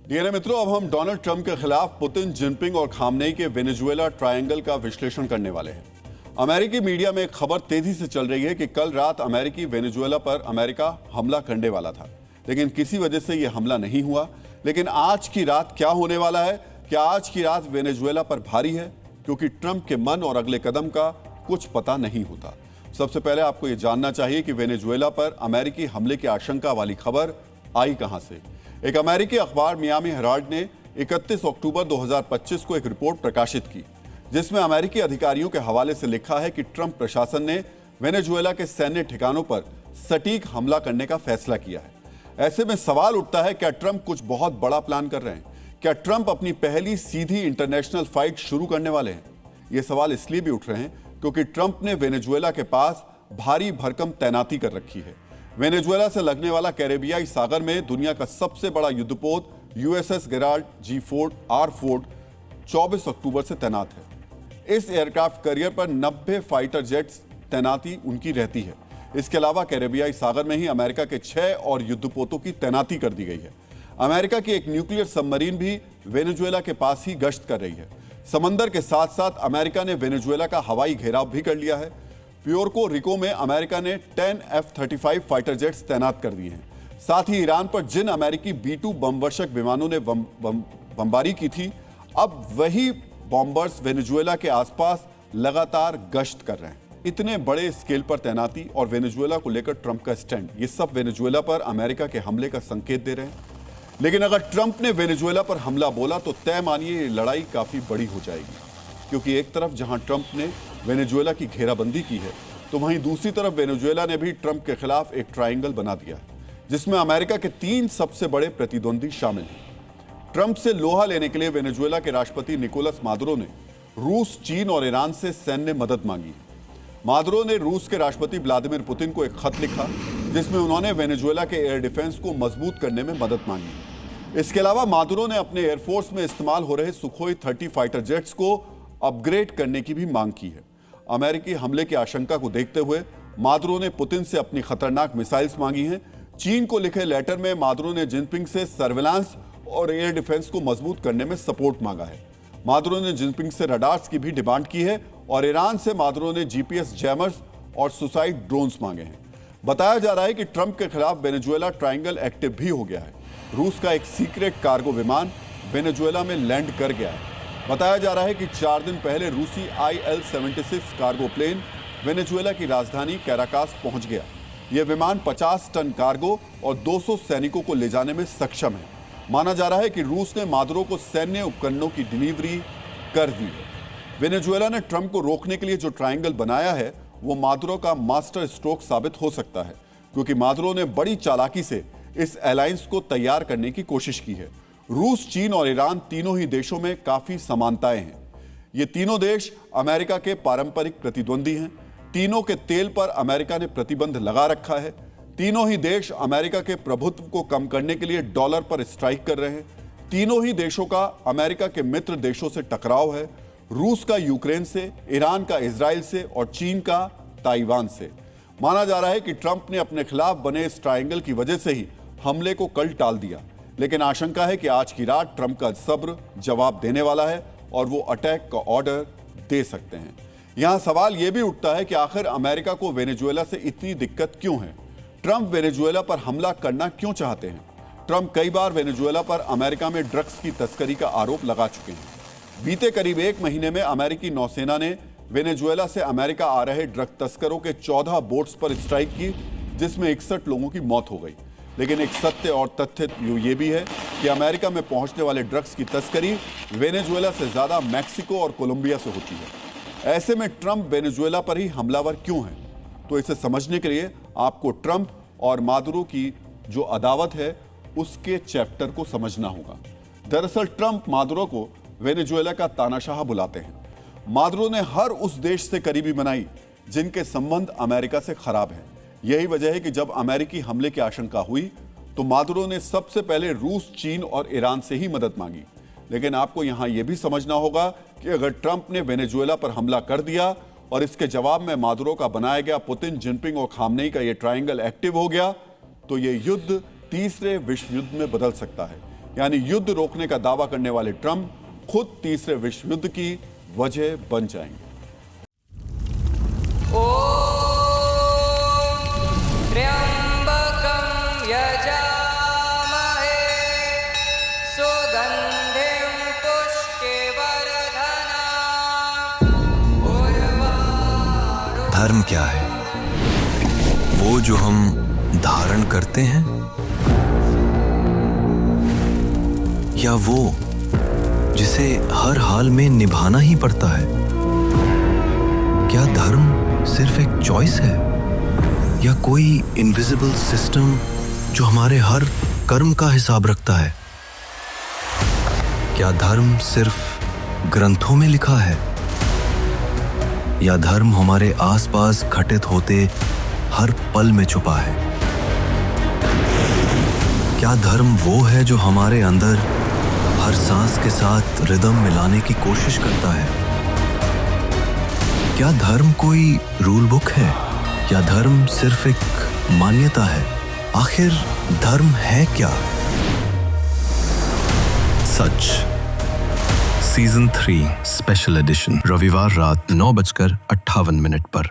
DNA मित्रों, अब हम डोनाल्ड ट्रंप के खिलाफ पुतिन, जिनपिंग और खामनेई के वेनेजुएला ट्रायंगल का विश्लेषण करने वाले हैं। अमेरिकी मीडिया में एक खबर तेजी से चल रही है कि कल रात अमेरिकी वेनेजुएला पर अमेरिका हमला करने वाला था, लेकिन किसी वजह से यह हमला नहीं हुआ। लेकिन आज की रात क्या होने वाला है? क्या आज की रात वेनेजुएला पर भारी है? क्योंकि ट्रंप के मन और अगले कदम का कुछ पता नहीं होता। सबसे पहले आपको यह जानना चाहिए कि वेनेजुएला पर अमेरिकी हमले की आशंका वाली खबर आई कहां से। एक अमेरिकी अखबार मियामी हेराल्ड ने 31 अक्टूबर 2025 को एक रिपोर्ट प्रकाशित की, जिसमें अमेरिकी अधिकारियों के हवाले से लिखा है कि ट्रंप प्रशासन ने वेनेजुएला के सैन्य ठिकानों पर सटीक हमला करने का फैसला किया है। ऐसे में सवाल उठता है, क्या ट्रंप कुछ बहुत बड़ा प्लान कर रहे हैं? क्या ट्रंप अपनी पहली सीधी इंटरनेशनल फाइट शुरू करने वाले हैं? ये सवाल इसलिए भी उठ रहे हैं क्योंकि ट्रंप ने वेनेजुएला के पास भारी भरकम तैनाती कर रखी है। वेनेजुएला से लगने वाला कैरेबियाई सागर में दुनिया का सबसे बड़ा युद्धपोत यूएसएस गेराल्ड आर फोर्ड 24 अक्टूबर से तैनात है। इस एयरक्राफ्ट कैरियर पर 90 फाइटर जेट्स तैनाती उनकी रहती है। इसके अलावा कैरेबियाई सागर में ही अमेरिका के 6 और युद्धपोतों की तैनाती कर दी गई है। अमेरिका की एक न्यूक्लियर सबमरीन भी वेनेजुएला के पास ही गश्त कर रही है। समंदर के साथ साथ अमेरिका ने वेनेजुएला का हवाई घेराव भी कर लिया है। प्योर्को रिको में अमेरिका ने 10 F-35 फाइटर जेट्स तैनात कर दिए हैं। साथ ही ईरान पर जिन अमेरिकी B-2 बमवर्षक विमानों ने बमबारी की थी, अब वही बॉम्बर्स वेनेजुएला के आसपास लगातार गश्त कर रहे हैं। इतने बड़े स्केल पर तैनाती और वेनेजुएला को लेकर ट्रंप का स्टैंड, ये सब वेनेजुएला पर अमेरिका के हमले का संकेत दे रहे हैं। लेकिन अगर ट्रंप ने वेनेजुएला पर हमला बोला तो तय मानिए ये लड़ाई काफी बड़ी हो जाएगी, क्योंकि एक तरफ जहां ट्रंप ने वेनेजुएला की घेराबंदी की है, तो वहीं दूसरी तरफ वेनेजुएला ने भी ट्रंप के खिलाफ एक ट्रायंगल बना दिया है, जिसमें अमेरिका के 3 सबसे बड़े प्रतिद्वंदी शामिल हैं। ट्रंप से लोहा लेने के लिए वेनेजुएला के राष्ट्रपति निकोलस मादुरो ने रूस, चीन और ईरान से सैन्य मदद मांगी। मादुरो ने रूस के राष्ट्रपति व्लादिमीर पुतिन को एक खत लिखा, जिसमें उन्होंने वेनेजुएला के एयर डिफेंस को मजबूत करने में मदद मांगी। इसके अलावा मादुरो ने अपने एयरफोर्स में इस्तेमाल हो रहे सुखोई 30 फाइटर जेट्स को अपग्रेड करने की भी मांग की है। अमेरिकी हमले की आशंका को देखते हुए मादुरो ने पुतिन से अपनी खतरनाक मिसाइल्स मांगी हैं। चीन को लिखे लेटर में मादुरो ने जिनपिंग से सर्विलांस और एयर डिफेंस को मजबूत करने में सपोर्ट मांगा है। मादुरो ने जिनपिंग से रडार्स की भी डिमांड की है और ईरान से मादुरो ने जीपीएस जैमर्स और सुसाइड ड्रोन्स मांगे हैं। बताया जा रहा है कि ट्रंप के खिलाफ वेनेजुएला ट्रायंगल एक्टिव भी हो गया है। रूस का एक सीक्रेट कार्गो विमान वेनेजुएला में लैंड कर गया है। बताया जा रहा है कि 4 दिन पहले रूसी IL-76 कार्गो प्लेन वेनेजुएला की राजधानी कैराकास पहुंच गया। यह विमान 50 टन कार्गो और 200 सैनिकों को ले जाने में सक्षम है। माना जा रहा है कि रूस ने मादुरो को सैन्य उपकरणों की डिलीवरी कर दी है। वेनेजुएला ने ट्रंप को रोकने के लिए जो ट्रायंगल बनाया है, वो मादुरो का मास्टर स्ट्रोक साबित हो सकता है, क्योंकि मादुरो ने बड़ी चालाकी से इस अलायंस को तैयार करने की कोशिश की है। रूस, चीन और ईरान तीनों ही देशों में काफी समानताएं हैं। ये तीनों देश अमेरिका के पारंपरिक प्रतिद्वंदी हैं। तीनों के तेल पर अमेरिका ने प्रतिबंध लगा रखा है। तीनों ही देश अमेरिका के प्रभुत्व को कम करने के लिए डॉलर पर स्ट्राइक कर रहे हैं। तीनों ही देशों का अमेरिका के मित्र देशों से टकराव है। रूस का यूक्रेन से, ईरान का इजराइल से और चीन का ताइवान से। माना जा रहा है कि ट्रंप ने अपने खिलाफ बने इस ट्रायंगल की वजह से ही हमले को कल टाल दिया, लेकिन आशंका है कि आज की रात ट्रंप का सब्र जवाब देने वाला है और वो अटैक का ऑर्डर दे सकते हैं। यहां सवाल यह भी उठता है कि आखिर अमेरिका को वेनेजुएला से इतनी दिक्कत क्यों है? ट्रंप वेनेजुएला पर हमला करना क्यों चाहते हैं? ट्रंप कई बार वेनेजुएला पर अमेरिका में ड्रग्स की तस्करी का आरोप लगा चुके हैं। बीते करीब 1 महीने में अमेरिकी नौसेना ने वेनेजुएला से अमेरिका आ रहे ड्रग तस्करों के 14 बोट्स पर स्ट्राइक की, जिसमें 61 लोगों की मौत हो गई। लेकिन एक सत्य और तथ्य ये भी है कि अमेरिका में पहुंचने वाले ड्रग्स की तस्करी वेनेजुएला से ज्यादा मैक्सिको और कोलंबिया से होती है। ऐसे में ट्रंप वेनेजुएला पर ही हमलावर क्यों है? तो इसे समझने के लिए आपको ट्रंप और मादुरो की जो अदावत है, उसके चैप्टर को समझना होगा। दरअसल ट्रंप मादुरो को वेनेजुएला का तानाशाह बुलाते हैं। मादुरो ने हर उस देश से करीबी बनाई जिनके संबंध अमेरिका से खराब हैं। यही वजह है कि जब अमेरिकी हमले की आशंका हुई तो मादुरो ने सबसे पहले रूस, चीन और ईरान से ही मदद मांगी। लेकिन आपको यहां यह भी समझना होगा कि अगर ट्रंप ने वेनेजुएला पर हमला कर दिया और इसके जवाब में मादुरो का बनाया गया पुतिन, जिनपिंग और खामनेई का यह ट्रायंगल एक्टिव हो गया, तो यह युद्ध तीसरे विश्व युद्ध में बदल सकता है। यानी युद्ध रोकने का दावा करने वाले ट्रंप खुद तीसरे विश्व युद्ध की वजह बन जाएंगे। त्र्यंबकं यजामहे सुगंधिं पुष्टिवर्धनम्। धर्म क्या है? वो जो हम धारण करते हैं, या वो जिसे हर हाल में निभाना ही पड़ता है? क्या धर्म सिर्फ एक चॉइस है, या कोई इनविजिबल सिस्टम जो हमारे हर कर्म का हिसाब रखता है? क्या धर्म सिर्फ ग्रंथों में लिखा है, या धर्म हमारे आसपास घटित होते हर पल में छुपा है? क्या धर्म वो है जो हमारे अंदर हर सांस के साथ रिदम मिलाने की कोशिश करता है? क्या धर्म कोई रूल बुक है, या धर्म सिर्फ एक मान्यता है? आखिर धर्म है क्या? सच सीजन 3 स्पेशल एडिशन रविवार रात 9:58 पर।